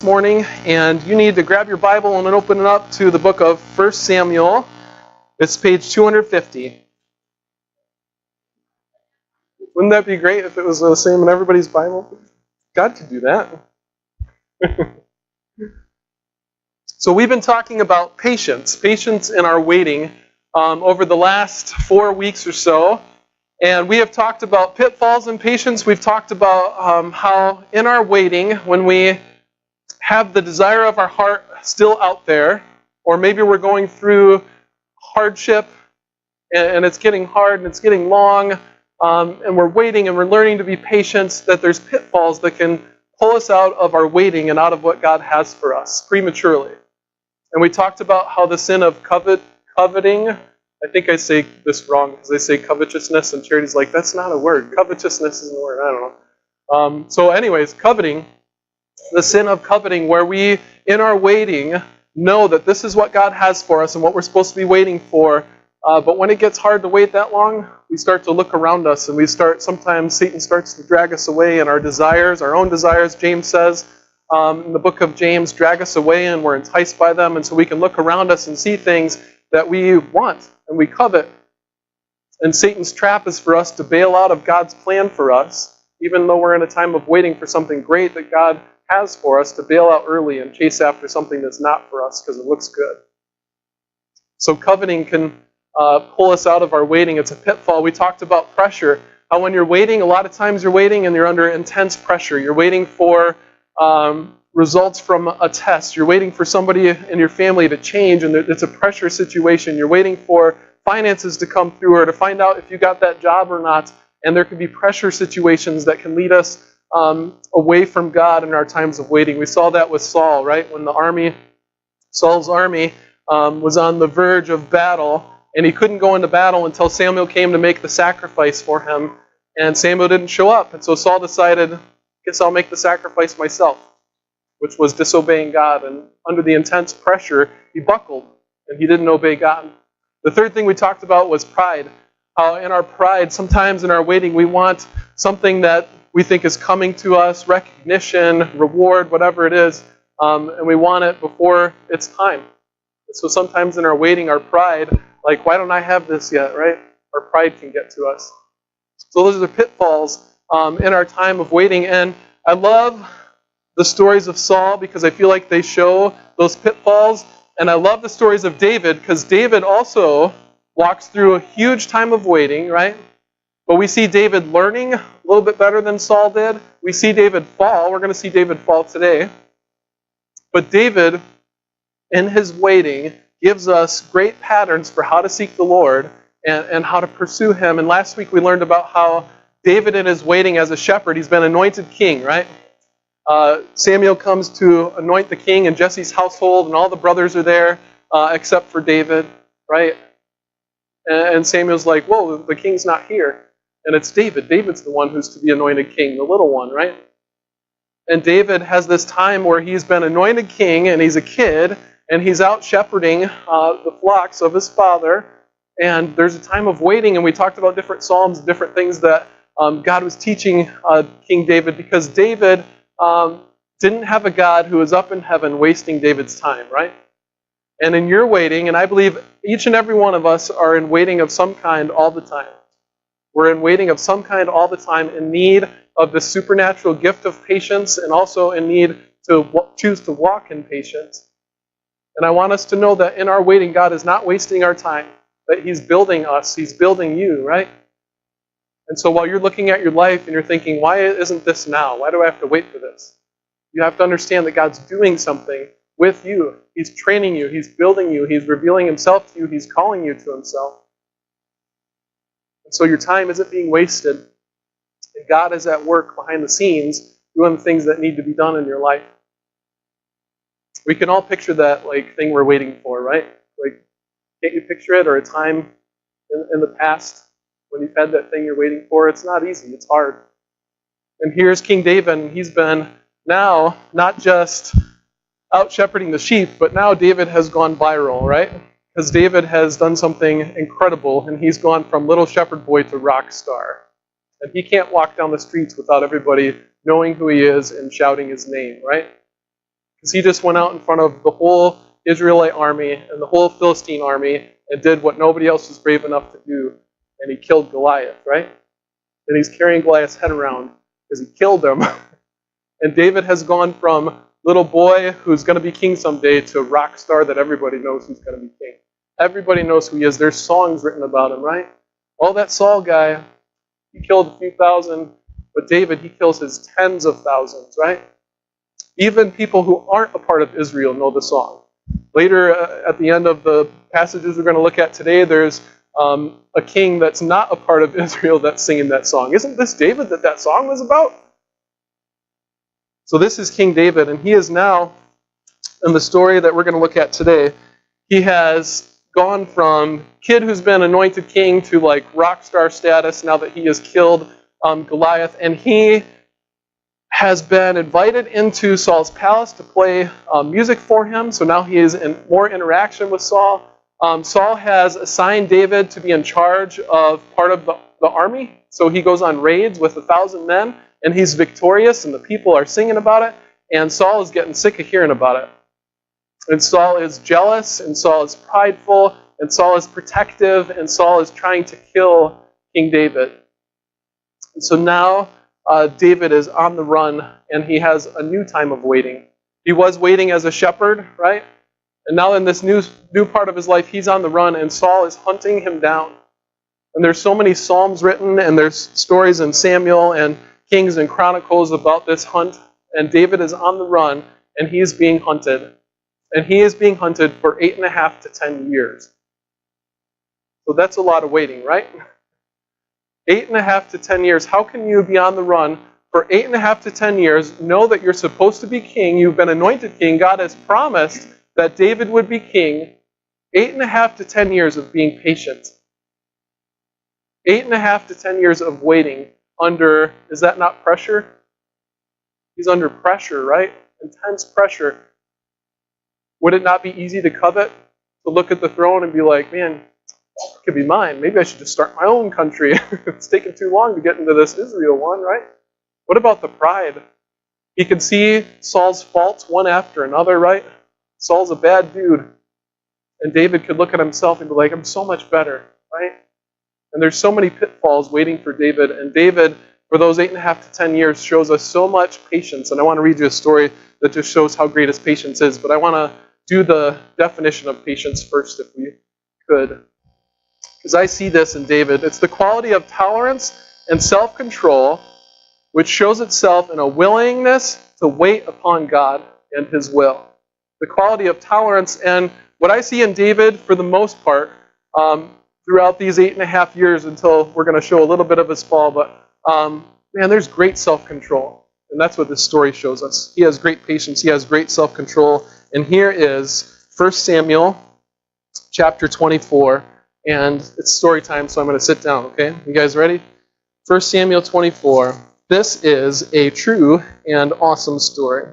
morning, and you need to grab your Bible and open it up to the book of 1 Samuel. It's page 250. Wouldn't that be great if it was the same in everybody's Bible? God could do that. So we've been talking about patience in our waiting over the last 4 weeks or so. And we have talked about pitfalls in patience. We've talked about how in our waiting, when we have the desire of our heart still out there, or maybe we're going through hardship and it's getting hard and it's getting long, and we're waiting and we're learning to be patient, that there's pitfalls that can pull us out of our waiting and out of what God has for us prematurely. And we talked about how the sin of coveting, I think I say this wrong because they say covetousness, and Charity's like, that's not a word. Covetousness isn't a word. I don't know. So anyways, coveting, the sin of coveting, where we, in our waiting, know that this is what God has for us and what we're supposed to be waiting for. But when it gets hard to wait that long, we start to look around us, and sometimes Satan starts to drag us away in our desires, our own desires, James says, in the book of James, drag us away, and we're enticed by them, and so we can look around us and see things that we want and we covet. And Satan's trap is for us to bail out of God's plan for us, even though we're in a time of waiting for something great that God has for us, to bail out early and chase after something that's not for us because it looks good. So coveting can pull us out of our waiting. It's a pitfall. We talked about pressure. How when you're waiting, a lot of times you're waiting and you're under intense pressure. You're waiting for results from a test. You're waiting for somebody in your family to change, and it's a pressure situation. You're waiting for finances to come through, or to find out if you got that job or not. And there can be pressure situations that can lead us away from God in our times of waiting. We saw that with Saul, right? When Saul's army was on the verge of battle, and he couldn't go into battle until Samuel came to make the sacrifice for him, and Samuel didn't show up. And so Saul decided, guess I'll make the sacrifice myself, which was disobeying God. And under the intense pressure, he buckled, and he didn't obey God. The third thing we talked about was pride. How in our pride, sometimes in our waiting, we want something that we think is coming to us, recognition, reward, whatever it is, and we want it before it's time. So sometimes in our waiting, our pride, like, why don't I have this yet, right? Our pride can get to us. So those are the pitfalls in our time of waiting. And I love the stories of Saul because I feel like they show those pitfalls. And I love the stories of David because David also walks through a huge time of waiting, right? But we see David learning a little bit better than Saul did. We see David fall. We're going to see David fall today. But David, in his waiting, gives us great patterns for how to seek the Lord and how to pursue Him. And last week we learned about how David, in his waiting as a shepherd, he's been anointed king, right? Samuel comes to anoint the king in Jesse's household, and all the brothers are there except for David, right? And Samuel's like, whoa, the king's not here. And it's David. David's the one who's to be anointed king, the little one, right? And David has this time where he's been anointed king, and he's a kid, and he's out shepherding the flocks of his father. And there's a time of waiting, and we talked about different psalms, different things that God was teaching King David, because David didn't have a God who was up in heaven wasting David's time, right? And in your waiting, and I believe each and every one of us are in waiting of some kind all the time. We're in waiting of some kind all the time, in need of the supernatural gift of patience, and also in need to choose to walk in patience. And I want us to know that in our waiting, God is not wasting our time, that He's building us, He's building you, right? And so while you're looking at your life and you're thinking, why isn't this now? Why do I have to wait for this? You have to understand that God's doing something with you. He's training you, He's building you, He's revealing Himself to you, He's calling you to Himself. And so your time isn't being wasted. And God is at work behind the scenes doing the things that need to be done in your life. We can all picture that thing we're waiting for, right? Can't you picture it? Or a time in the past when you've had that thing you're waiting for? It's not easy. It's hard. And here's King David, and he's been now not just out shepherding the sheep, but now David has gone viral, right? Because David has done something incredible, and he's gone from little shepherd boy to rock star. And he can't walk down the streets without everybody knowing who he is and shouting his name, right? Because he just went out in front of the whole Israelite army and the whole Philistine army and did what nobody else was brave enough to do. And he killed Goliath, right? And he's carrying Goliath's head around because he killed him. And David has gone from little boy who's going to be king someday to rock star that everybody knows who's going to be king. Everybody knows who he is. There's songs written about him, right? Oh, that Saul guy, he killed a few thousand, but David, he kills his tens of thousands, right? Even people who aren't a part of Israel know the song. Later, at the end of the passages we're going to look at today, there's a king that's not a part of Israel that's singing that song. Isn't this David that song was about? So this is King David, and he is now, in the story that we're going to look at today, he has gone from kid who's been anointed king to like rock star status now that he has killed Goliath, and he has been invited into Saul's palace to play music for him, so now he is in more interaction with Saul. Saul has assigned David to be in charge of part of the army, so he goes on raids with 1,000 men, and he's victorious, and the people are singing about it, and Saul is getting sick of hearing about it. And Saul is jealous, and Saul is prideful, and Saul is protective, and Saul is trying to kill King David. And so now David is on the run, and he has a new time of waiting. He was waiting as a shepherd, right? And now in this new part of his life, he's on the run, and Saul is hunting him down. And there's so many Psalms written, and there's stories in Samuel and Kings and Chronicles about this hunt. And David is on the run, and he is being hunted. And he is being hunted for 8.5 to 10 years. So that's a lot of waiting, right? 8.5 to 10 years. How can you be on the run for 8.5 to 10 years, know that you're supposed to be king, you've been anointed king, God has promised that David would be king, 8.5 to 10 years of being patient. 8.5 to 10 years of waiting under, is that not pressure? He's under pressure, right? Intense pressure. Would it not be easy to covet? To look at the throne and be like, man, it could be mine. Maybe I should just start my own country. It's taken too long to get into this Israel one, right? What about the pride? He could see Saul's faults one after another, right? Saul's a bad dude. And David could look at himself and be like, I'm so much better, right? And there's so many pitfalls waiting for David. And David, for those 8.5 to 10 years, shows us so much patience. And I want to read you a story that just shows how great his patience is. But I want to do the definition of patience first, if we could. Because I see this in David. It's the quality of tolerance and self-control which shows itself in a willingness to wait upon God and His will. The quality of tolerance, and what I see in David, for the most part, throughout these 8.5 years until we're going to show a little bit of his fall, but man, there's great self-control. And that's what this story shows us. He has great patience. He has great self-control. And here is 1 Samuel chapter 24. And it's story time, so I'm going to sit down, okay? You guys ready? 1 Samuel 24. This is a true and awesome story.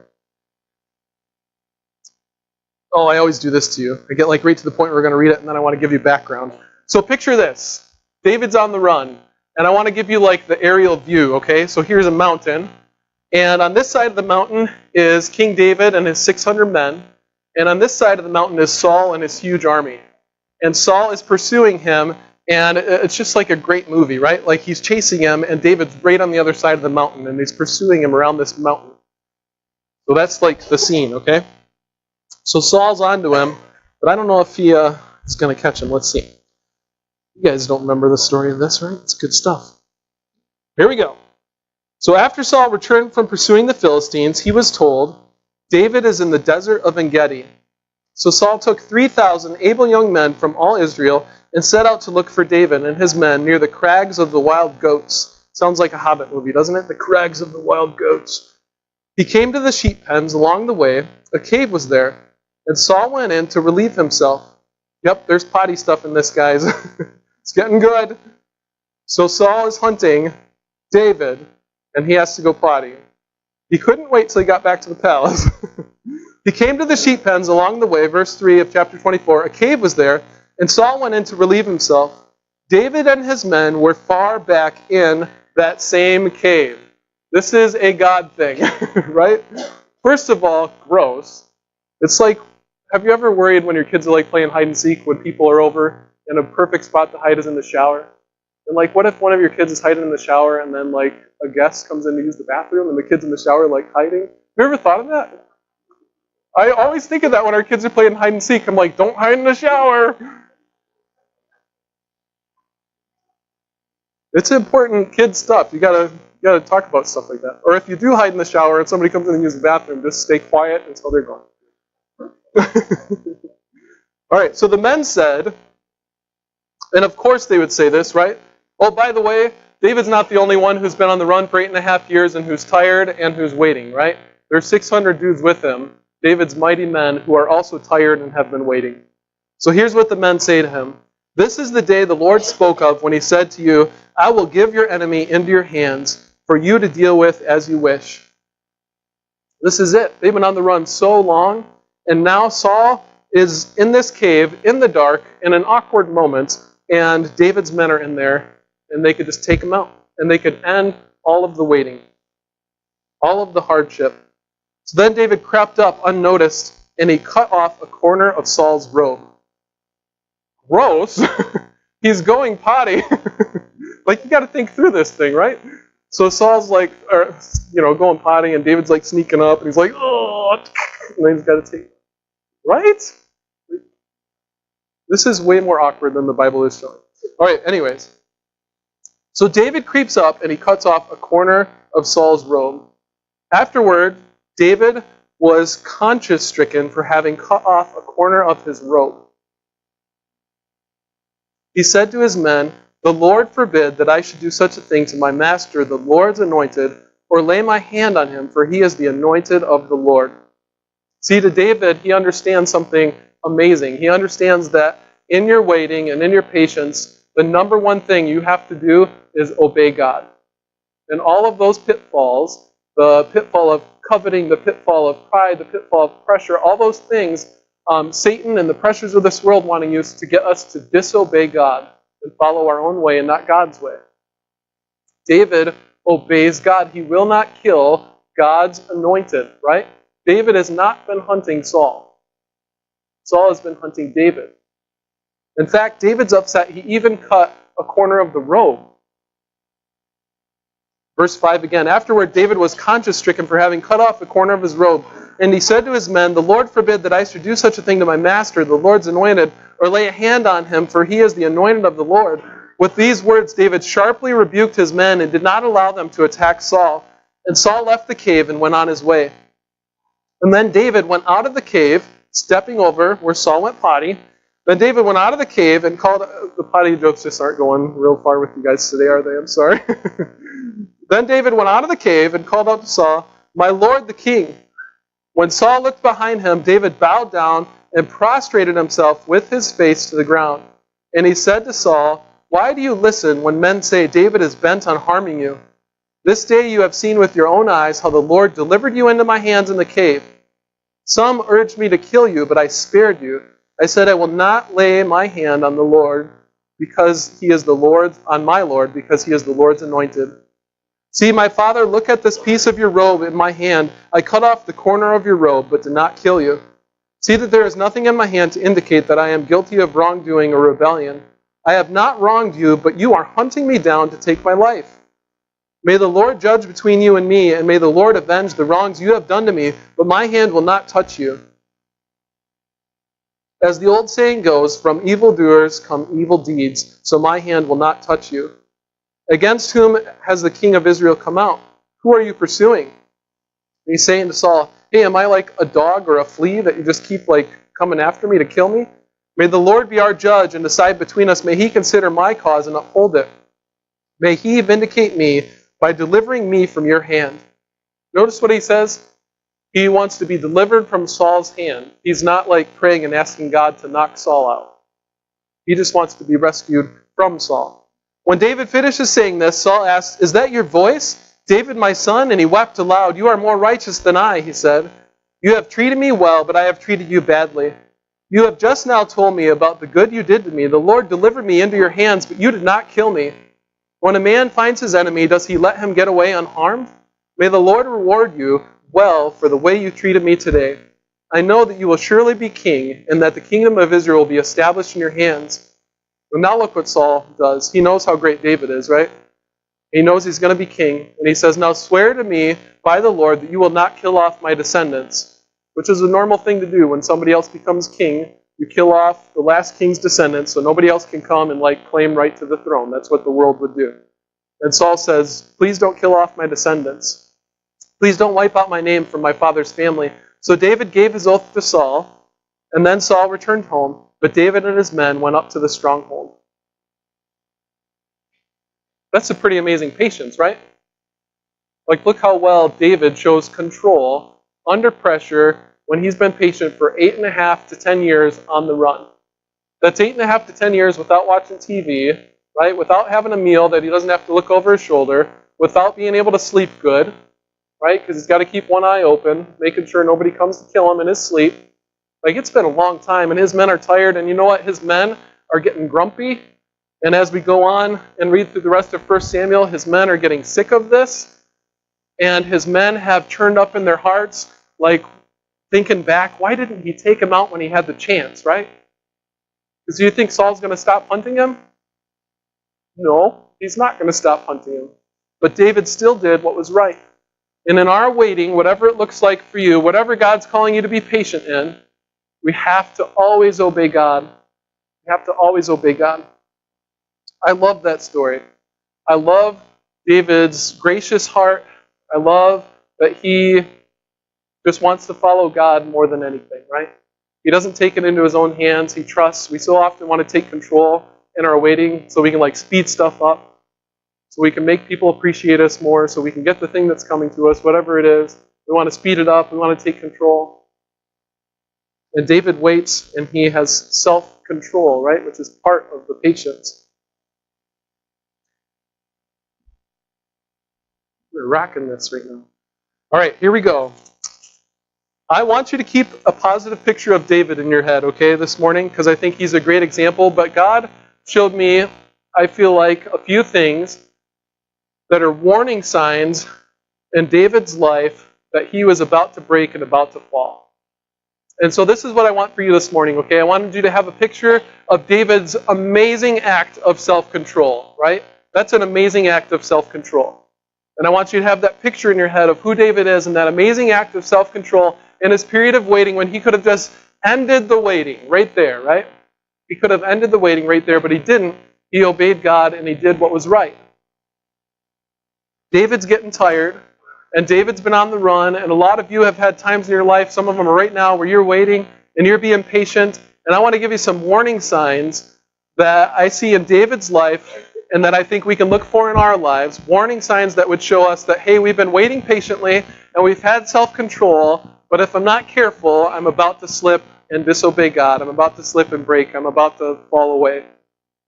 Oh, I always do this to you. I get like right to the point where we're going to read it, and then I want to give you background. So picture this. David's on the run. And I want to give you like the aerial view, okay? So here's a mountain. And on this side of the mountain is King David and his 600 men. And on this side of the mountain is Saul and his huge army. And Saul is pursuing him, and it's just like a great movie, right? Like he's chasing him, and David's right on the other side of the mountain, and he's pursuing him around this mountain. So that's like the scene, okay? So Saul's onto him, but I don't know if he is going to catch him. Let's see. You guys don't remember the story of this, right? It's good stuff. Here we go. So after Saul returned from pursuing the Philistines, he was told, David is in the desert of En-Gedi. So Saul took 3,000 able young men from all Israel and set out to look for David and his men near the crags of the wild goats. Sounds like a Hobbit movie, doesn't it? The crags of the wild goats. He came to the sheep pens along the way. A cave was there, and Saul went in to relieve himself. Yep, there's potty stuff in this, guys. It's getting good. So Saul is hunting David, and he has to go potty. He couldn't wait till he got back to the palace. He came to the sheep pens along the way, verse 3 of chapter 24. A cave was there, and Saul went in to relieve himself. David and his men were far back in that same cave. This is a God thing, right? First of all, gross. It's like, have you ever worried when your kids are like playing hide and seek when people are over and a perfect spot to hide is in the shower? And like, what if one of your kids is hiding in the shower and then like a guest comes in to use the bathroom and the kids in the shower like hiding? Have you ever thought of that? I always think of that when our kids are playing hide and seek. I'm like, don't hide in the shower. It's important kid stuff. You gotta talk about stuff like that. Or if you do hide in the shower and somebody comes in and uses the bathroom, just stay quiet until they're gone. All right, so the men said, and of course they would say this, right? Oh, by the way, David's not the only one who's been on the run for 8.5 years and who's tired and who's waiting, right? There's 600 dudes with him, David's mighty men, who are also tired and have been waiting. So here's what the men say to him. This is the day the Lord spoke of when he said to you, I will give your enemy into your hands for you to deal with as you wish. This is it. They've been on the run so long, and now Saul is in this cave, in the dark, in an awkward moment, and David's men are in there, and they could just take him out, and they could end all of the waiting, all of the hardship. So then David crept up unnoticed, and he cut off a corner of Saul's robe. Gross. He's going potty. Like, you got to think through this thing, right? So Saul's like, going potty, and David's like sneaking up, and he's like, oh, and then he's got to take, right? This is way more awkward than the Bible is showing. All right, anyways. So David creeps up, and he cuts off a corner of Saul's robe. Afterward, David was conscience-stricken for having cut off a corner of his robe. He said to his men, the Lord forbid that I should do such a thing to my master, the Lord's anointed, or lay my hand on him, for he is the anointed of the Lord. See, to David, he understands something amazing. He understands that in your waiting and in your patience, the number one thing you have to do is obey God. And all of those pitfalls, the pitfall of coveting, the pitfall of pride, the pitfall of pressure, all those things, Satan and the pressures of this world want to use to get us to disobey God and follow our own way and not God's way. David obeys God. He will not kill God's anointed, right? David has not been hunting Saul. Saul has been hunting David. In fact, David's upset. He even cut a corner of the robe. Verse 5 again. Afterward, David was conscience-stricken for having cut off a corner of his robe. And he said to his men, the Lord forbid that I should do such a thing to my master, the Lord's anointed, or lay a hand on him, for he is the anointed of the Lord. With these words, David sharply rebuked his men and did not allow them to attack Saul. And Saul left the cave and went on his way. And then David went out of the cave, stepping over where Saul went potty. Then David went out of the cave and called... The potty jokes just aren't going real far with you guys today, are they? I'm sorry. Then David went out of the cave and called out to Saul, my lord the king. When Saul looked behind him, David bowed down and prostrated himself with his face to the ground. And he said to Saul, why do you listen when men say David is bent on harming you? This day you have seen with your own eyes how the Lord delivered you into my hands in the cave. Some urged me to kill you, but I spared you. I said, I will not lay my hand on the Lord because he is the Lord's, on my Lord, because he is the Lord's anointed. See, my father, look at this piece of your robe in my hand. I cut off the corner of your robe, but did not kill you. See that there is nothing in my hand to indicate that I am guilty of wrongdoing or rebellion. I have not wronged you, but you are hunting me down to take my life. May the Lord judge between you and me, and may the Lord avenge the wrongs you have done to me, but my hand will not touch you. As the old saying goes, from evildoers come evil deeds, so my hand will not touch you. Against whom has the king of Israel come out? Who are you pursuing? And he's saying to Saul, hey, am I like a dog or a flea that you just keep like coming after me to kill me? May the Lord be our judge and decide between us. May he consider my cause and uphold it. May he vindicate me by delivering me from your hand. Notice what he says. He wants to be delivered from Saul's hand. He's not like praying and asking God to knock Saul out. He just wants to be rescued from Saul. When David finishes saying this, Saul asked, is that your voice, David my son? And he wept aloud. You are more righteous than I, he said. You have treated me well, but I have treated you badly. You have just now told me about the good you did to me. The Lord delivered me into your hands, but you did not kill me. When a man finds his enemy, does he let him get away unharmed? May the Lord reward you well for the way you treated me today. I know that you will surely be king, and that the kingdom of Israel will be established in your hands." Well, now look what Saul does. He knows how great David is, right? He knows he's going to be king, and he says, "Now swear to me by the Lord that you will not kill off my descendants," which is a normal thing to do when somebody else becomes king. You kill off the last king's descendants so nobody else can come and claim right to the throne. That's what the world would do. And Saul says, "Please don't kill off my descendants. Please don't wipe out my name from my father's family." So David gave his oath to Saul, and then Saul returned home, but David and his men went up to the stronghold. That's a pretty amazing patience, right? Look how well David shows control under pressure when he's been patient for 8.5 to 10 years on the run. That's 8.5 to 10 years without watching TV, right? Without having a meal that he doesn't have to look over his shoulder, without being able to sleep good, right? Because he's got to keep one eye open, making sure nobody comes to kill him in his sleep. It's been a long time, and his men are tired, and you know what? His men are getting grumpy. And as we go on and read through the rest of 1 Samuel, his men are getting sick of this. And his men have turned up in their hearts, thinking back, why didn't he take him out when he had the chance, right? Because do you think Saul's going to stop hunting him? No, he's not going to stop hunting him. But David still did what was right. And in our waiting, whatever it looks like for you, whatever God's calling you to be patient in, we have to always obey God. We have to always obey God. I love that story. I love David's gracious heart. I love that he just wants to follow God more than anything, right? He doesn't take it into his own hands. He trusts. We so often want to take control in our waiting so we can speed stuff up, so we can make people appreciate us more, so we can get the thing that's coming to us, whatever it is. We want to speed it up. We want to take control. And David waits, and he has self-control, right, which is part of the patience. We're rocking this right now. All right, here we go. I want you to keep a positive picture of David in your head, okay, this morning, because I think he's a great example. But God showed me, I feel like, a few things that are warning signs in David's life that he was about to break and about to fall. And so this is what I want for you this morning, okay? I wanted you to have a picture of David's amazing act of self-control, right? That's an amazing act of self-control. And I want you to have that picture in your head of who David is and that amazing act of self-control in his period of waiting when he could have just ended the waiting right there, right? He could have ended the waiting right there, but he didn't. He obeyed God and he did what was right. David's getting tired, and David's been on the run, and a lot of you have had times in your life, some of them are right now, where you're waiting and you're being patient. And I want to give you some warning signs that I see in David's life and that I think we can look for in our lives, warning signs that would show us that, hey, we've been waiting patiently and we've had self-control, but if I'm not careful, I'm about to slip and disobey God. I'm about to slip and break. I'm about to fall away.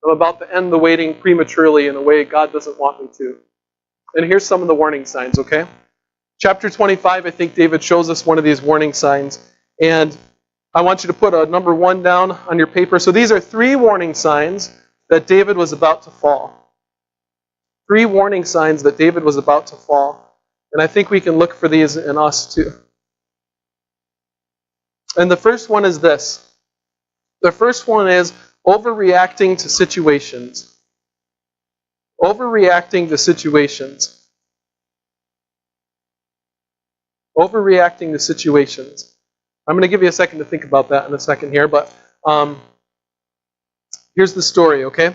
I'm about to end the waiting prematurely in a way God doesn't want me to. And here's some of the warning signs, okay? Chapter 25, I think David shows us one of these warning signs. And I want you to put a number 1 down on your paper. So these are 3 warning signs that David was about to fall. 3 warning signs that David was about to fall. And I think we can look for these in us too. And the first one is this. The first one is overreacting to situations. Overreacting to situations. Overreacting to situations. I'm going to give you a second to think about that in a second here, but here's the story, okay?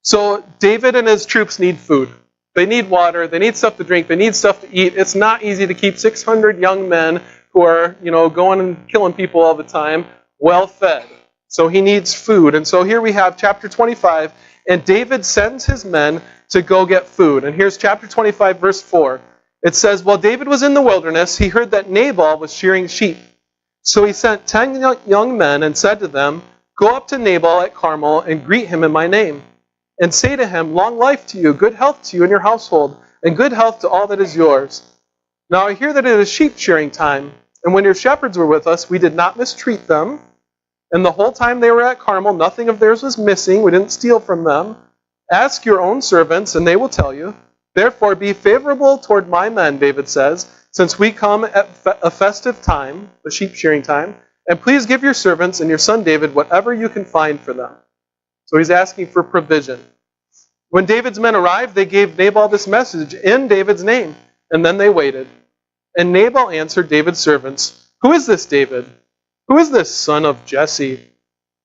So David and his troops need food. They need water. They need stuff to drink. They need stuff to eat. It's not easy to keep 600 young men who are, going and killing people all the time well fed. So he needs food. And so here we have chapter 25, and David sends his men to go get food. And here's chapter 25, verse 4. It says, while David was in the wilderness, he heard that Nabal was shearing sheep. So he sent 10 young men and said to them, go up to Nabal at Carmel and greet him in my name. And say to him, long life to you, good health to you and your household, and good health to all that is yours. Now I hear that it is sheep shearing time, and when your shepherds were with us, we did not mistreat them. And the whole time they were at Carmel, nothing of theirs was missing. We didn't steal from them. Ask your own servants, and they will tell you. Therefore be favorable toward my men, David says, since we come at a festive time, the sheep shearing time, and please give your servants and your son David whatever you can find for them. So he's asking for provision. When David's men arrived, they gave Nabal this message in David's name, and then they waited. And Nabal answered David's servants, "Who is this David? Who is this son of Jesse?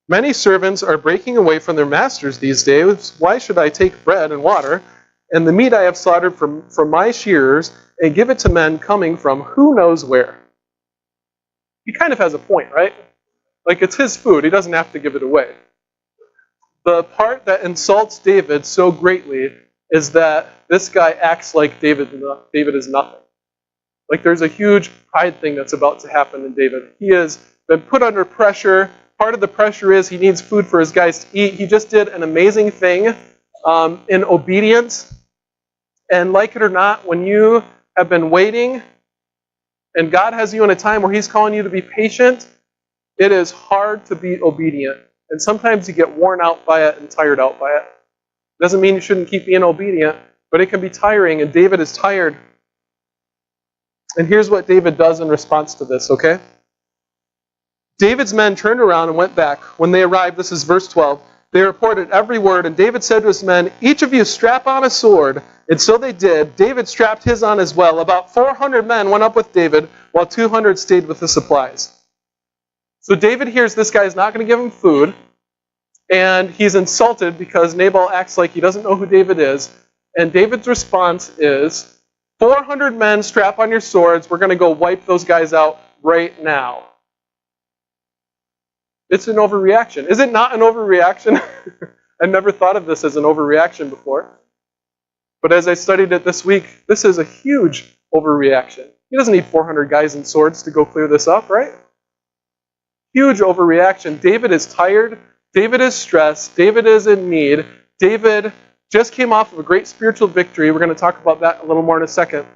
Many servants are breaking away from their masters these days. Why should I take bread and water and the meat I have slaughtered from my shearers and give it to men coming from who knows where?" He kind of has a point, right? Like, it's his food. He doesn't have to give it away. The part that insults David so greatly is that this guy acts like David is nothing. Like, there's a huge pride thing that's about to happen in David. He has been put under pressure. Part of the pressure is he needs food for his guys to eat. He just did an amazing thing in obedience. And like it or not, when you have been waiting and God has you in a time where he's calling you to be patient, it is hard to be obedient. And sometimes you get worn out by it and tired out by it. Doesn't mean you shouldn't keep being obedient, but it can be tiring, and David is tired. And here's what David does in response to this, okay? David's men turned around and went back. When they arrived, this is verse 12, they reported every word, and David said to his men, "Each of you strap on a sword." And so they did. David strapped his on as well. About 400 men went up with David, while 200 stayed with the supplies. So David hears this guy is not going to give him food, and he's insulted because Nabal acts like he doesn't know who David is. And David's response is, 400 men, strap on your swords. We're going to go wipe those guys out right now. It's an overreaction. Is it not an overreaction? I never thought of this as an overreaction before. But as I studied it this week, this is a huge overreaction. He doesn't need 400 guys and swords to go clear this up, right? Huge overreaction. David is tired. David is stressed. David is in need. David just came off of a great spiritual victory. We're going to talk about that a little more in a second.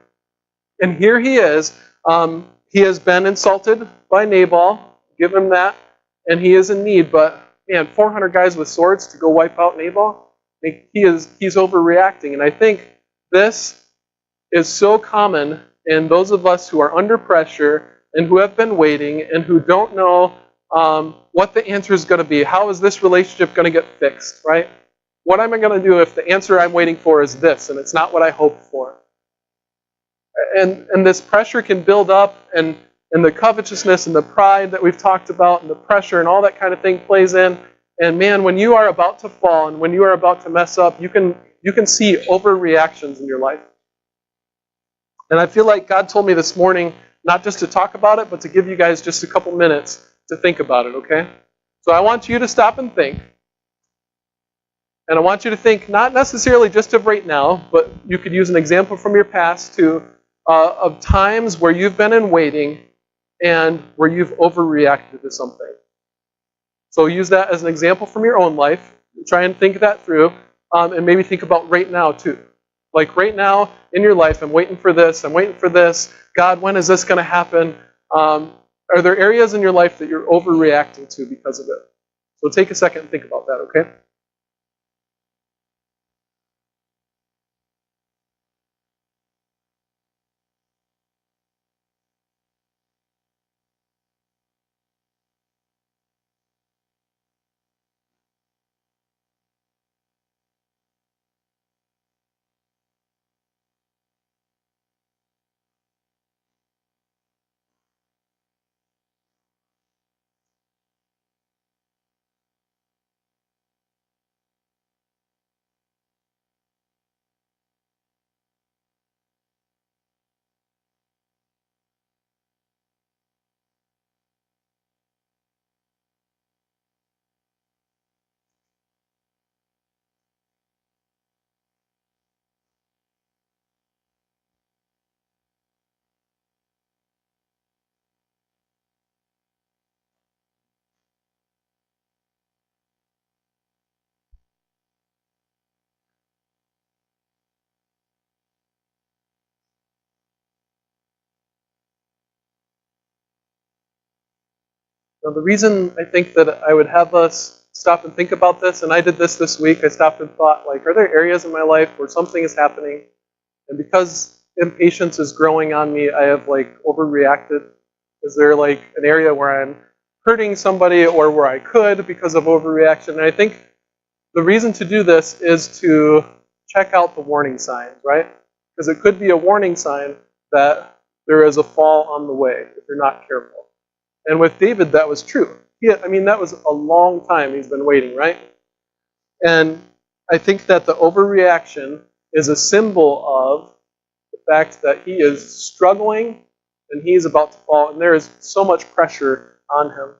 And here he is. He has been insulted by Nabal. Give him that. And he is in need. But, man, 400 guys with swords to go wipe out Nabal? He's overreacting. And I think this is so common in those of us who are under pressure and who have been waiting and who don't know what the answer is going to be. How is this relationship going to get fixed, right? What am I going to do if the answer I'm waiting for is this and it's not what I hoped for? And this pressure can build up, and the covetousness and the pride that we've talked about and the pressure and all that kind of thing plays in. And man, when you are about to fall and when you are about to mess up, you can see overreactions in your life. And I feel like God told me this morning not just to talk about it, but to give you guys just a couple minutes to think about it, okay? So I want you to stop and think. And I want you to think not necessarily just of right now, but you could use an example from your past too, of times where you've been in waiting and where you've overreacted to something. So use that as an example from your own life. Try and think that through, and maybe think about right now too. Like right now in your life, I'm waiting for this, I'm waiting for this. God, when is this going to happen? Are there areas in your life that you're overreacting to because of it? So take a second and think about that, okay? Now, the reason I think that I would have us stop and think about this, and I did this week, I stopped and thought, like, are there areas in my life where something is happening, and because impatience is growing on me. I have overreacted. Is there an area where I'm hurting somebody or where I could because of overreaction? And I think the reason to do this is to check out the warning signs, right? Because it could be a warning sign that there is a fall on the way if you're not careful. And with David, that was true. That was a long time he's been waiting, right? And I think that the overreaction is a symbol of the fact that he is struggling and he is about to fall, and there is so much pressure on him.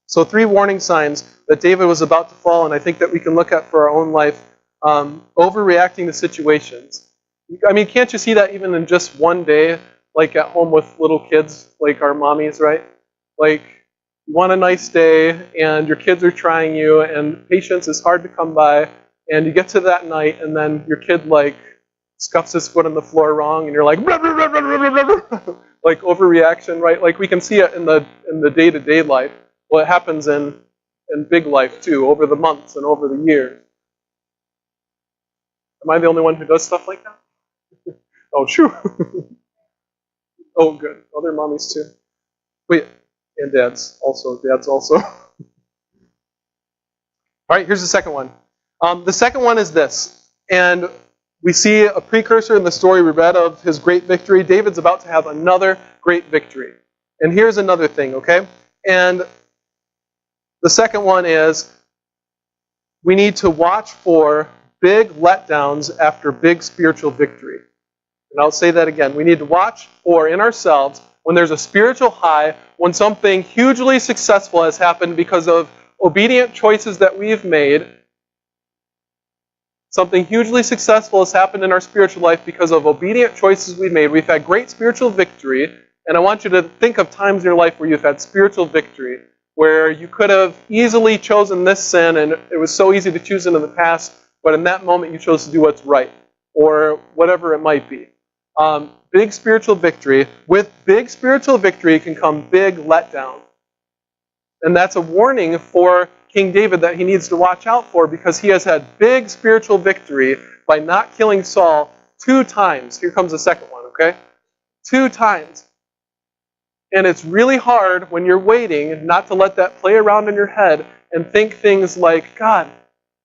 So 3 warning signs that David was about to fall, and I think that we can look at for our own life. Overreacting to situations. Can't you see that even in just one day, like at home with little kids, like our mommies, right? You want a nice day, and your kids are trying you, and patience is hard to come by, and you get to that night, and then your kid, scuffs his foot on the floor wrong, and you're like, blah, blah, blah, blah, blah, blah, blah. Overreaction, right? We can see it in the day-to-day life. Well, it happens in big life, too, over the months and over the years. Am I the only one who does stuff like that? Oh, shoo. Oh, good. Other mommies, too. Wait, and dads also. All right, here's the second one. The second one is this. And we see a precursor in the story we read of his great victory. David's about to have another great victory. And here's another thing, okay? And the second one is we need to watch for big letdowns after big spiritual victory. And I'll say that again. We need to watch for in ourselves when there's a spiritual high, when something hugely successful has happened because of obedient choices that we've made. Something hugely successful has happened in our spiritual life because of obedient choices we've made. We've had great spiritual victory, and I want you to think of times in your life where you've had spiritual victory, where you could have easily chosen this sin, and it was so easy to choose it in the past, but in that moment you chose to do what's right, or whatever it might be. Big spiritual victory. With big spiritual victory can come big letdown. And that's a warning for King David that he needs to watch out for, because he has had big spiritual victory by not killing Saul 2 times. Here comes the second one, okay? 2 times. And it's really hard when you're waiting not to let that play around in your head and think things like, God,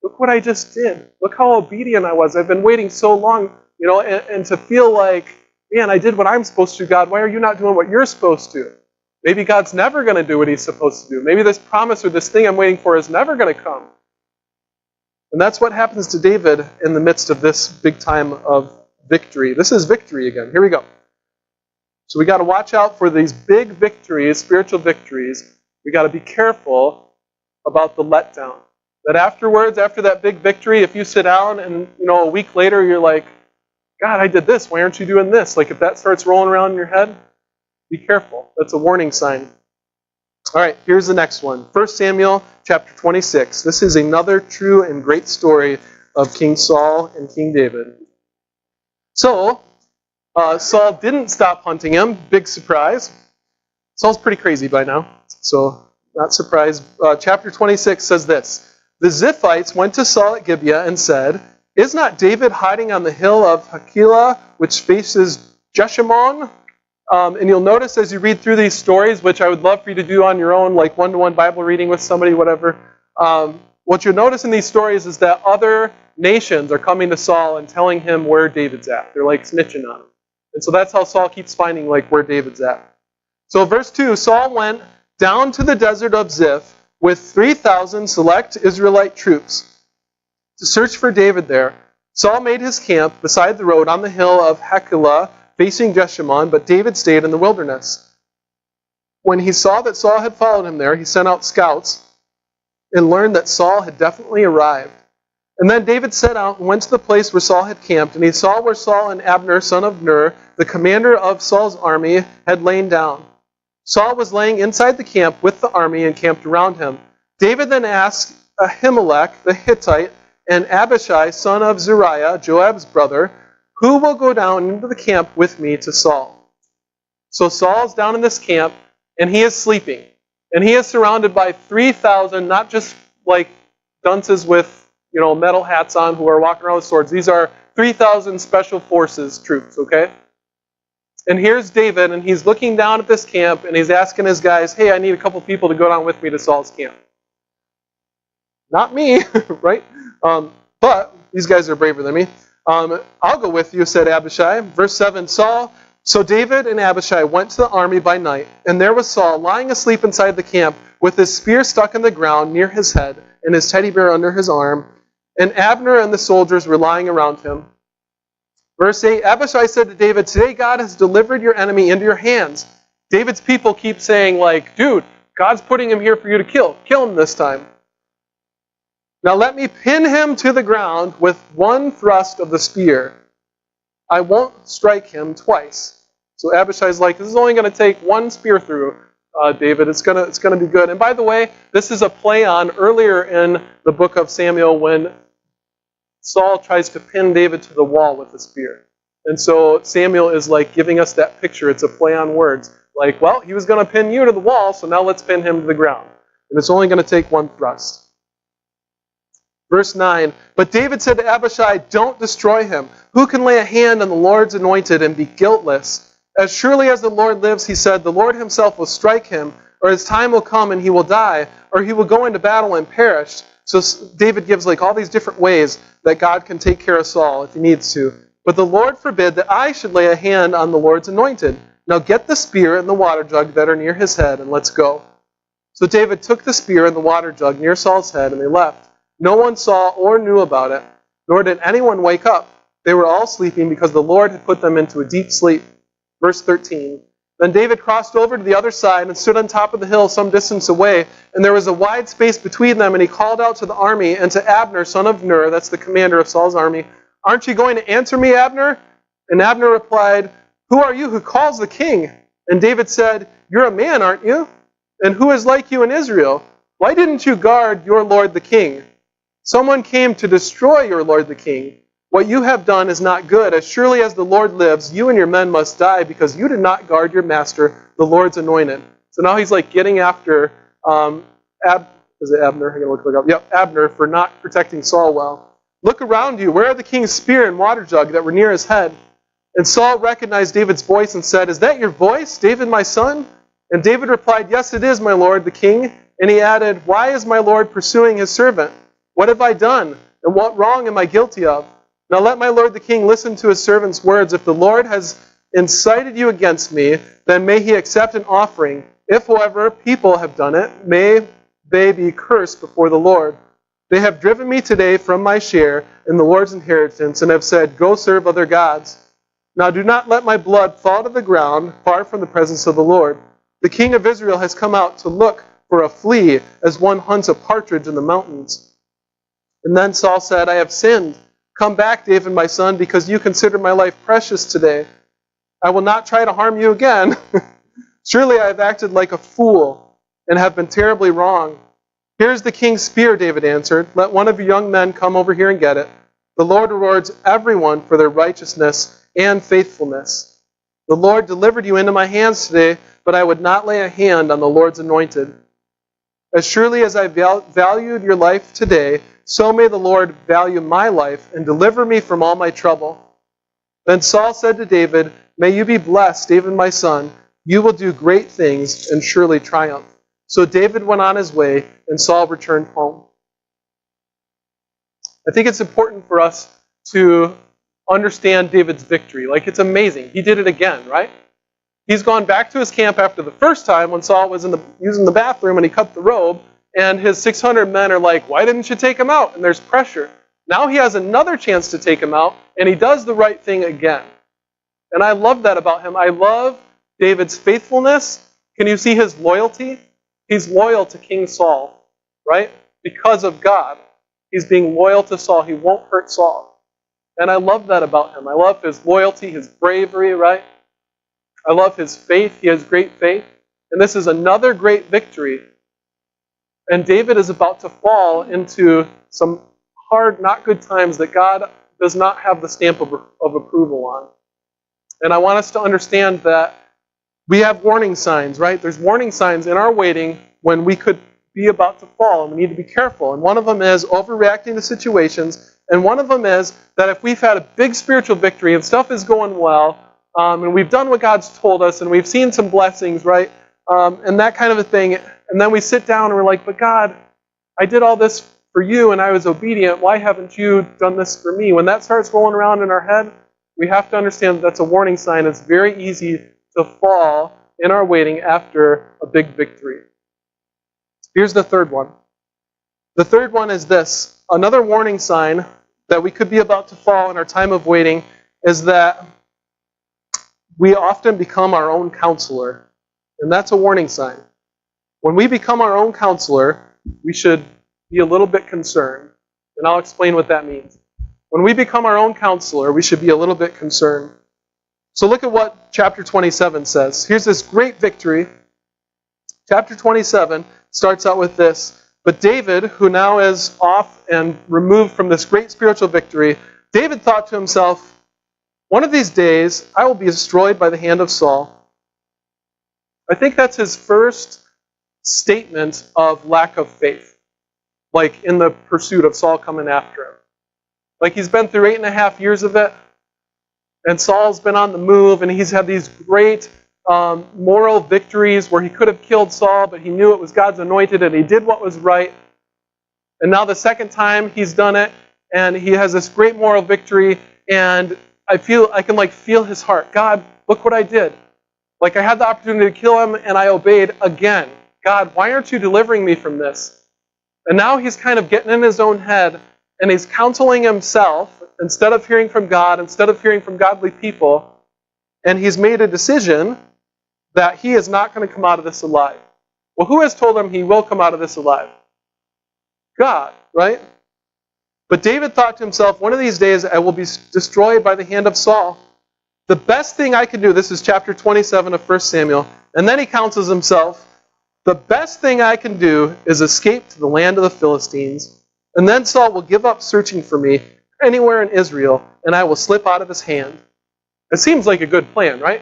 look what I just did. Look how obedient I was. I've been waiting so long, and to feel like, man, I did what I'm supposed to, God. Why are you not doing what you're supposed to? Maybe God's never going to do what he's supposed to do. Maybe this promise or this thing I'm waiting for is never going to come. And that's what happens to David in the midst of this big time of victory. This is victory again. Here we go. So we got to watch out for these big victories, spiritual victories. We got to be careful about the letdown. That afterwards, after that big victory, if you sit down and a week later you're like, God, I did this. Why aren't you doing this? If that starts rolling around in your head, be careful. That's a warning sign. All right, here's the next one. 1 Samuel chapter 26. This is another true and great story of King Saul and King David. So, Saul didn't stop hunting him. Big surprise. Saul's pretty crazy by now, so not surprised. Chapter 26 says this. The Ziphites went to Saul at Gibeah and said, Is not David hiding on the hill of Hakilah, which faces Jeshimon? And you'll notice as you read through these stories, which I would love for you to do on your own, like one-to-one Bible reading with somebody, whatever. What you'll notice in these stories is that other nations are coming to Saul and telling him where David's at. They're snitching on him. And so that's how Saul keeps finding where David's at. So verse 2, Saul went down to the desert of Ziph with 3,000 select Israelite troops to search for David there. Saul made his camp beside the road on the hill of Hakilah, facing Jeshimon, but David stayed in the wilderness. When he saw that Saul had followed him there, he sent out scouts and learned that Saul had definitely arrived. And then David set out and went to the place where Saul had camped, and he saw where Saul and Abner, son of Ner, the commander of Saul's army, had lain down. Saul was laying inside the camp with the army encamped around him. David then asked Ahimelech the Hittite and Abishai, son of Zeruiah, Joab's brother, Who will go down into the camp with me to Saul? So Saul's down in this camp, and he is sleeping. And he is surrounded by 3,000, not just dunces with metal hats on who are walking around with swords. These are 3,000 special forces troops, okay? And here's David, and he's looking down at this camp, and he's asking his guys, hey, I need a couple people to go down with me to Saul's camp. Not me, right? But these guys are braver than me. I'll go with you, said Abishai. Verse 7, So David and Abishai went to the army by night, and there was Saul lying asleep inside the camp with his spear stuck in the ground near his head and his teddy bear under his arm, and Abner and the soldiers were lying around him. Verse 8, Abishai said to David, today God has delivered your enemy into your hands. David's people keep saying, like, dude, God's putting him here for you to kill. Kill him this time. Now let me pin him to the ground with one thrust of the spear. I won't strike him twice. So Abishai's like, this is only going to take one spear through, David. It's going to be good. And by the way, this is a play on earlier in the book of Samuel when Saul tries to pin David to the wall with a spear. And so Samuel is like giving us that picture. It's a play on words. Like, well, he was going to pin you to the wall, so now let's pin him to the ground. And it's only going to take one thrust. Verse 9, but David said to Abishai, don't destroy him. Who can lay a hand on the Lord's anointed and be guiltless? As surely as the Lord lives, he said, the Lord himself will strike him, or his time will come and he will die, or he will go into battle and perish. So David gives like all these different ways that God can take care of Saul if he needs to. But the Lord forbid that I should lay a hand on the Lord's anointed. Now get the spear and the water jug that are near his head, and let's go. So David took the spear and the water jug near Saul's head, and they left. No one saw or knew about it, nor did anyone wake up. They were all sleeping because the Lord had put them into a deep sleep. Verse 13. Then David crossed over to the other side and stood on top of the hill some distance away, and there was a wide space between them, and he called out to the army and to Abner, son of Ner, that's the commander of Saul's army, aren't you going to answer me, Abner? And Abner replied, who are you who calls the king? And David said, you're a man, aren't you? And who is like you in Israel? Why didn't you guard your lord the king? Someone came to destroy your lord the king. What you have done is not good. As surely as the Lord lives, you and your men must die because you did not guard your master, the Lord's anointed. So now he's like getting after Abner? I'm gonna look it up. Yep, Abner for not protecting Saul well. Look around you. Where are the king's spear and water jug that were near his head? And Saul recognized David's voice and said, is that your voice, David, my son? And David replied, yes, it is, my lord, the king. And he added, why is my lord pursuing his servant? What have I done? And what wrong am I guilty of? Now let my lord the king listen to his servant's words. If the Lord has incited you against me, then may he accept an offering. If, however, people have done it, may they be cursed before the Lord. They have driven me today from my share in the Lord's inheritance and have said, go serve other gods. Now do not let my blood fall to the ground far from the presence of the Lord. The king of Israel has come out to look for a flea as one hunts a partridge in the mountains. And then Saul said, I have sinned. Come back, David, my son, because you consider my life precious today. I will not try to harm you again. Surely I have acted like a fool and have been terribly wrong. Here's the king's spear, David answered. Let one of your young men come over here and get it. The Lord rewards everyone for their righteousness and faithfulness. The Lord delivered you into my hands today, but I would not lay a hand on the Lord's anointed. As surely as I valued your life today, so may the Lord value my life and deliver me from all my trouble. Then Saul said to David, may you be blessed, David my son. You will do great things and surely triumph. So David went on his way, and Saul returned home. I think it's important for us to understand David's victory. Like, it's amazing. He did it again, right? He's gone back to his camp after the first time when Saul was using the bathroom and he cut the robe, and his 600 men are like, why didn't you take him out? And there's pressure. Now he has another chance to take him out, and he does the right thing again. And I love that about him. I love David's faithfulness. Can you see his loyalty? He's loyal to King Saul, right? Because of God. He's being loyal to Saul. He won't hurt Saul. And I love that about him. I love his loyalty, his bravery, right? I love his faith. He has great faith. And this is another great victory. And David is about to fall into some hard, not good times that God does not have the stamp of approval on. And I want us to understand that we have warning signs, right? There's warning signs in our waiting when we could be about to fall, and we need to be careful. And one of them is overreacting to situations. And one of them is that if we've had a big spiritual victory and stuff is going well, and we've done what God's told us, and we've seen some blessings, right? And that kind of a thing. And then we sit down and we're like, but God, I did all this for you and I was obedient. Why haven't you done this for me? When that starts rolling around in our head, we have to understand that that's a warning sign. It's very easy to fall in our waiting after a big victory. Here's the third one. The third one is this. Another warning sign that we could be about to fall in our time of waiting is that we often become our own counselor. And that's a warning sign. When we become our own counselor, we should be a little bit concerned. And I'll explain what that means. When we become our own counselor, we should be a little bit concerned. So look at what chapter 27 says. Here's this great victory. Chapter 27 starts out with this. But David, who now is off and removed from this great spiritual victory, David thought to himself, one of these days I will be destroyed by the hand of Saul. I think that's his first statement of lack of faith, like in the pursuit of Saul coming after him. Like he's been through 8.5 years of it, and Saul's been on the move, and he's had these great moral victories where he could have killed Saul, but he knew it was God's anointed, and he did what was right. And now the second time he's done it, and he has this great moral victory, and I can feel his heart. God, look what I did. Like I had the opportunity to kill him, and I obeyed again. God, why aren't you delivering me from this? And now he's kind of getting in his own head, and he's counseling himself instead of hearing from God, instead of hearing from godly people, and he's made a decision that he is not going to come out of this alive. Well, who has told him he will come out of this alive? God, right? But David thought to himself, one of these days I will be destroyed by the hand of Saul. The best thing I can do, this is chapter 27 of 1 Samuel, and then he counsels himself, the best thing I can do is escape to the land of the Philistines, and then Saul will give up searching for me anywhere in Israel, and I will slip out of his hand. It seems like a good plan, right?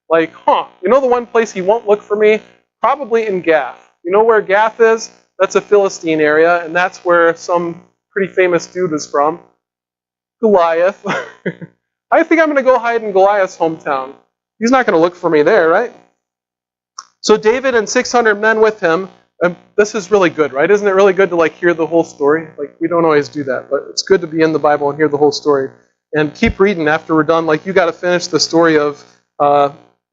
Like, you know the one place he won't look for me? Probably in Gath. You know where Gath is? That's a Philistine area, and that's where some pretty famous dude is from. Goliath. I think I'm going to go hide in Goliath's hometown. He's not going to look for me there, right? So David and 600 men with him, and this is really good, right? Isn't it really good to hear the whole story? We don't always do that, but it's good to be in the Bible and hear the whole story. And keep reading after we're done. You got to finish the story of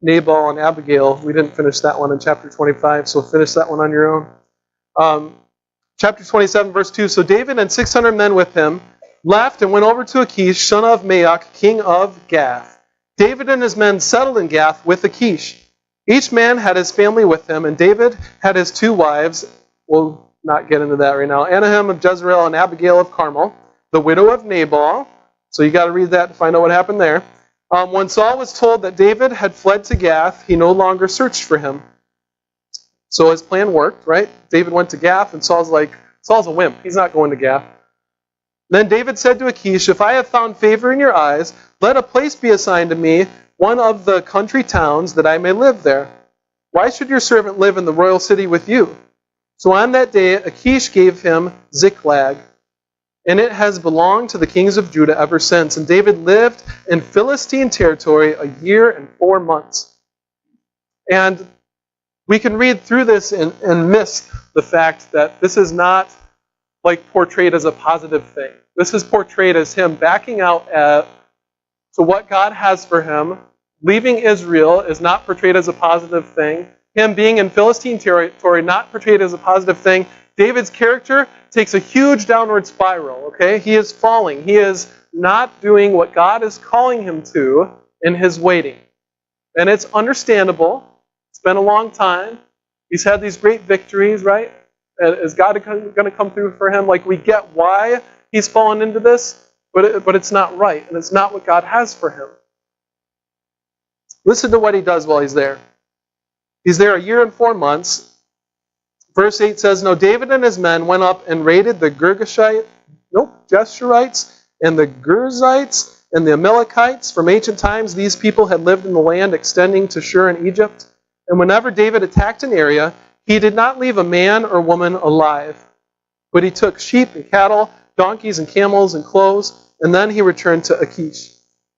Nabal and Abigail. We didn't finish that one in chapter 25, so finish that one on your own. Chapter 27, verse 2. So David and 600 men with him left and went over to Achish, son of Maok, king of Gath. David and his men settled in Gath with Achish. Each man had his family with him, and David had his 2 wives. We'll not get into that right now. Anahem of Jezreel and Abigail of Carmel, the widow of Nabal. So you got to read that to find out what happened there. When Saul was told that David had fled to Gath, he no longer searched for him. So his plan worked, right? David went to Gath, and Saul's a wimp. He's not going to Gath. Then David said to Achish, if I have found favor in your eyes, let a place be assigned to me, one of the country towns, that I may live there. Why should your servant live in the royal city with you? So on that day, Achish gave him Ziklag, and it has belonged to the kings of Judah ever since. And David lived in Philistine territory 1 year and 4 months. And we can read through this and miss the fact that this is not portrayed as a positive thing. This is portrayed as him backing out to what God has for him. Leaving Israel is not portrayed as a positive thing. Him being in Philistine territory, not portrayed as a positive thing. David's character takes a huge downward spiral, okay? He is falling. He is not doing what God is calling him to in his waiting. And it's understandable. It's been a long time. He's had these great victories, right? Is God going to come through for him? We get why he's fallen into this, but it's not right, and it's not what God has for him. Listen to what he does while he's there. He's there 1 year and 4 months. Verse 8 says, now David and his men went up and raided the Geshurites and the Girzites and the Amalekites. From ancient times, these people had lived in the land extending to Shur in Egypt. And whenever David attacked an area, he did not leave a man or woman alive, but he took sheep and cattle, donkeys and camels and clothes, and then he returned to Achish.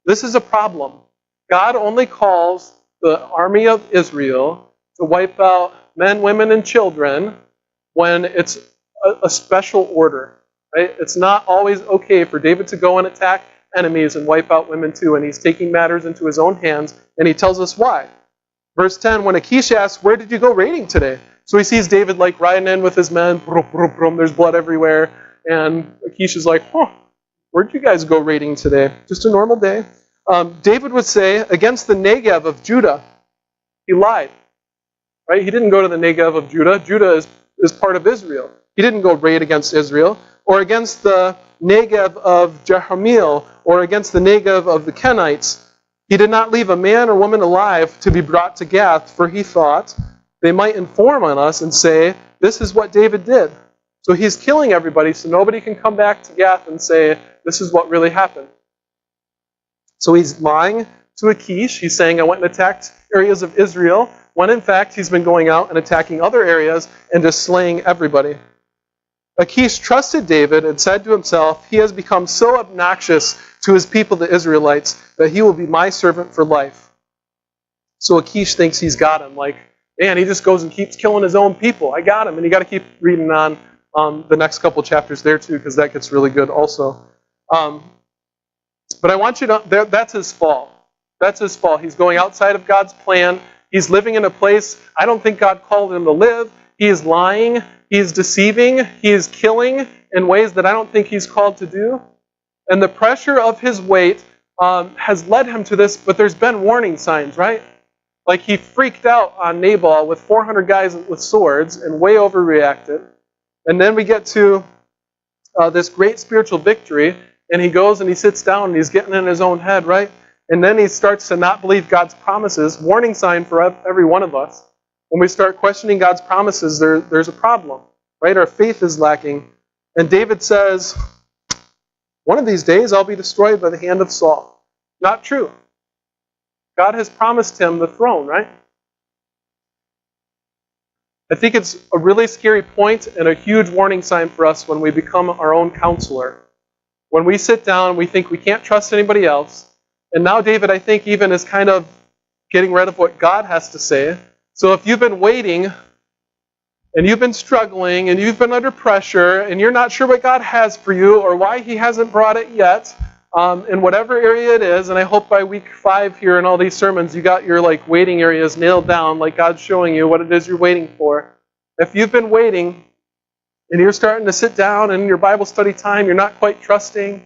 This is a problem. God only calls the army of Israel to wipe out men, women, and children when it's a special order. Right? It's not always okay for David to go and attack enemies and wipe out women too, and he's taking matters into his own hands, and he tells us why. Verse 10, when Achish asks, where did you go raiding today? So he sees David like riding in with his men, brum, brum, brum, there's blood everywhere, and Achish is like, where'd you guys go raiding today? Just a normal day. David would say, against the Negev of Judah. He lied. Right? He didn't go to the Negev of Judah. Judah is part of Israel. He didn't go raid against Israel. Or against the Negev of Jerahmeel, or against the Negev of the Kenites. He did not leave a man or woman alive to be brought to Gath, for he thought they might inform on us and say, this is what David did. So he's killing everybody so nobody can come back to Gath and say, this is what really happened. So he's lying to Achish. He's saying, I went and attacked areas of Israel, when in fact he's been going out and attacking other areas and just slaying everybody. Achish trusted David and said to himself, he has become so obnoxious to his people, the Israelites, that he will be my servant for life. So Achish thinks he's got him. Like, man, he just goes and keeps killing his own people. I got him. And you got to keep reading on the next couple chapters there too, because that gets really good also. But I want you to know, that's his fall. That's his fall. He's going outside of God's plan. He's living in a place I don't think God called him to live. He is lying. He is deceiving. He is killing in ways that I don't think he's called to do. And the pressure of his weight has led him to this, but there's been warning signs, right? Like he freaked out on Nabal with 400 guys with swords and way overreacted. And then we get to this great spiritual victory, and he goes and he sits down and he's getting in his own head, right? And then he starts to not believe God's promises. Warning sign for every one of us. When we start questioning God's promises, there's a problem, right? Our faith is lacking. And David says, one of these days I'll be destroyed by the hand of Saul. Not true. God has promised him the throne, right? I think it's a really scary point and a huge warning sign for us when we become our own counselor. When we sit down, we think we can't trust anybody else. And now David, I think, even is kind of getting rid of what God has to say. So if you've been waiting, and you've been struggling, and you've been under pressure, and you're not sure what God has for you, or why he hasn't brought it yet, in whatever area it is, and I hope by week 5 here in all these sermons, you got your waiting areas nailed down, like God's showing you what it is you're waiting for. If you've been waiting, and you're starting to sit down, and in your Bible study time, you're not quite trusting,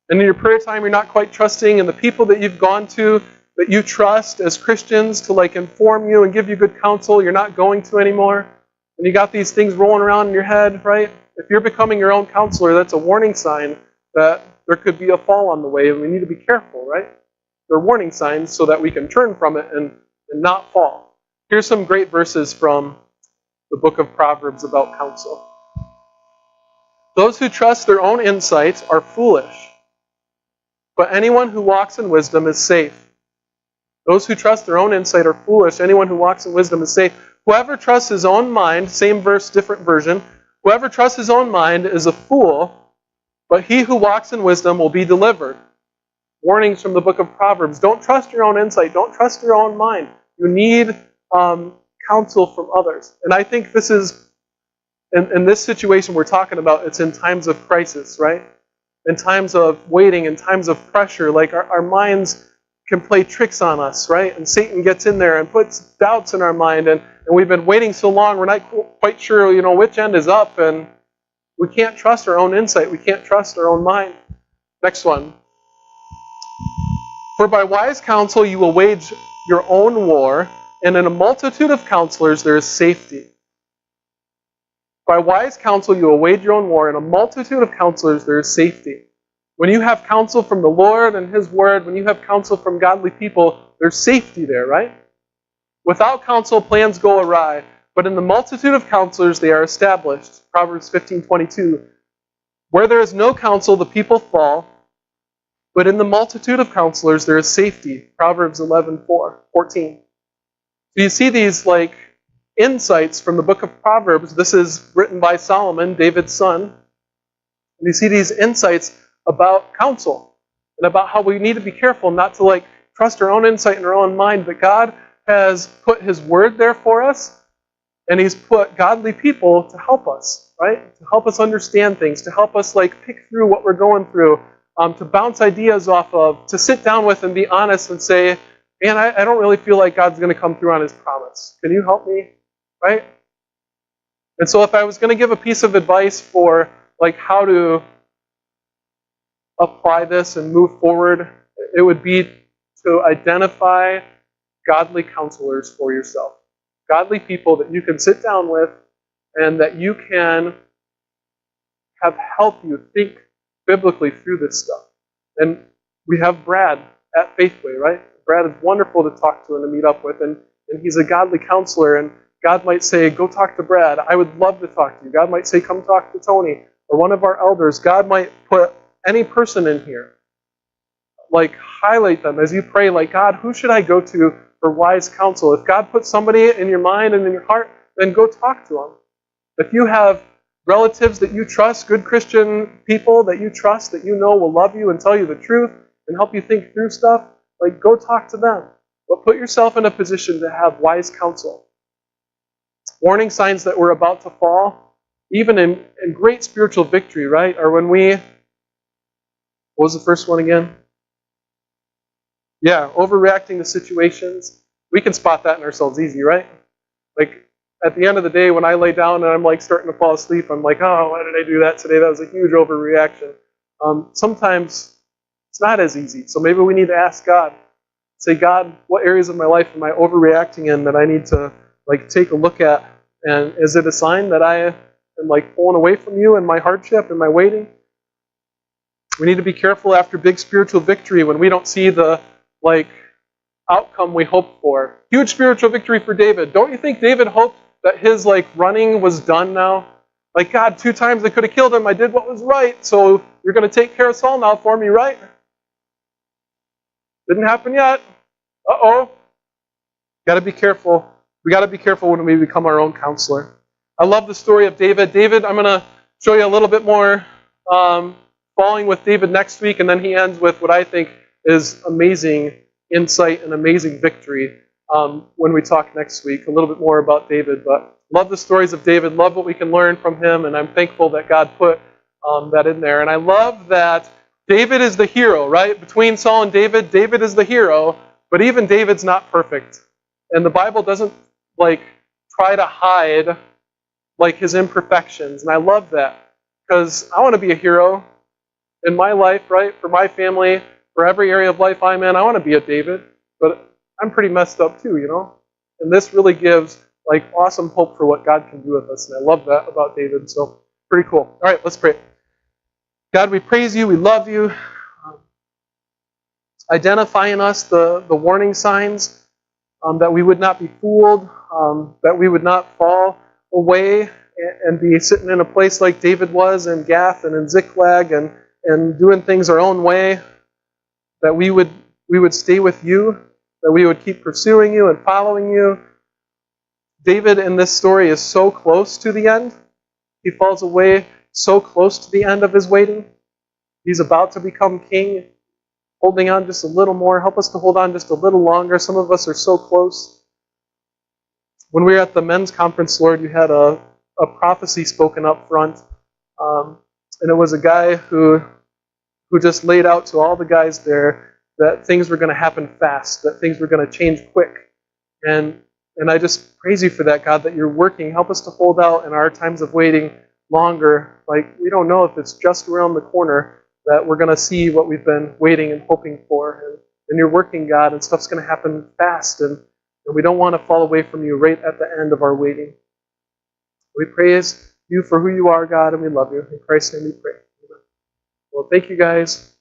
and in your prayer time, you're not quite trusting, and the people that you've gone to that you trust as Christians to inform you and give you good counsel, you're not going to anymore, and you got these things rolling around in your head, right? If you're becoming your own counselor, that's a warning sign that there could be a fall on the way, and we need to be careful, right? They're warning signs so that we can turn from it and not fall. Here's some great verses from the book of Proverbs about counsel. Those who trust their own insight are foolish, but anyone who walks in wisdom is safe. Those who trust their own insight are foolish. Anyone who walks in wisdom is safe. Whoever trusts his own mind, same verse, different version, whoever trusts his own mind is a fool, but he who walks in wisdom will be delivered. Warnings from the book of Proverbs. Don't trust your own insight. Don't trust your own mind. You need counsel from others. And I think this is, in this situation we're talking about, it's in times of crisis, right? In times of waiting, in times of pressure, our minds can play tricks on us, right? And Satan gets in there and puts doubts in our mind, and we've been waiting so long, we're not quite sure, which end is up, and we can't trust our own insight. We can't trust our own mind. Next one. For by wise counsel you will wage your own war, and in a multitude of counselors there is safety. By wise counsel you will wage your own war, in a multitude of counselors there is safety. When you have counsel from the Lord and His Word, when you have counsel from godly people, there's safety there, right? Without counsel, plans go awry, but in the multitude of counselors they are established. Proverbs 15:22. Where there is no counsel, the people fall, but in the multitude of counselors there is safety. Proverbs 11:14. So you see these insights from the book of Proverbs. This is written by Solomon, David's son. And you see these insights about counsel and about how we need to be careful not to trust our own insight and our own mind, but God has put His Word there for us, and He's put godly people to help us, right? To help us understand things, to help us pick through what we're going through, to bounce ideas off of, to sit down with and be honest and say, man, I don't really feel like God's going to come through on His promise. Can you help me? Right? And so if I was going to give a piece of advice for how to apply this and move forward, it would be to identify godly counselors for yourself. Godly people that you can sit down with and that you can have help you think biblically through this stuff. And we have Brad at FaithWay, right? Brad is wonderful to talk to and to meet up with, and he's a godly counselor, and God might say, go talk to Brad. I would love to talk to you. God might say, come talk to Tony, or one of our elders. God might put any person in here. Highlight them as you pray, God, who should I go to for wise counsel? If God puts somebody in your mind and in your heart, then go talk to them. If you have relatives that you trust, good Christian people that you trust, that you know will love you and tell you the truth and help you think through stuff, go talk to them. But put yourself in a position to have wise counsel. Warning signs that we're about to fall, even in great spiritual victory, right, are when we, what was the first one again? Yeah, overreacting to situations. We can spot that in ourselves easy, right? At the end of the day, when I lay down and I'm starting to fall asleep, I'm oh, why did I do that today? That was a huge overreaction. Sometimes it's not as easy. So maybe we need to ask God. Say, God, what areas of my life am I overreacting in that I need to take a look at? And is it a sign that I am pulling away from you in my hardship and my waiting? We need to be careful after big spiritual victory when we don't see the outcome we hoped for. Huge spiritual victory for David. Don't you think David hoped that his running was done now? God, 2 times I could have killed him. I did what was right. So you're going to take care of Saul now for me, right? Didn't happen yet. Uh-oh. Got to be careful. We got to be careful when we become our own counselor. I love the story of David. David, I'm going to show you a little bit more falling with David next week, and then he ends with what I think is amazing insight and amazing victory when we talk next week. A little bit more about David, but love the stories of David, love what we can learn from him, and I'm thankful that God put that in there. And I love that David is the hero, right? Between Saul and David, David is the hero, but even David's not perfect. And the Bible doesn't try to hide his imperfections. And I love that because I want to be a hero in my life, right? For my family, for every area of life I'm in, I want to be a David, but I'm pretty messed up too, And this really gives awesome hope for what God can do with us. And I love that about David. So pretty cool. All right, let's pray. God, we praise you. We love you. Identify in us the warning signs that we would not be fooled, that we would not fall away and be sitting in a place like David was in Gath and in Ziklag and doing things our own way, that we would stay with you, that we would keep pursuing you and following you. David in this story is so close to the end. He falls away so close to the end of his waiting. He's about to become king, holding on just a little more. Help us to hold on just a little longer. Some of us are so close. When we were at the men's conference, Lord, you had a prophecy spoken up front. And it was a guy who just laid out to all the guys there that things were going to happen fast, that things were going to change quick. And I just praise you for that, God, that you're working. Help us to hold out in our times of waiting longer. We don't know if it's just around the corner that we're going to see what we've been waiting and hoping for. And you're working, God, and stuff's going to happen fast. And we don't want to fall away from you right at the end of our waiting. We praise you for who you are, God, and we love you. In Christ's name we pray. Amen. Well, thank you, guys.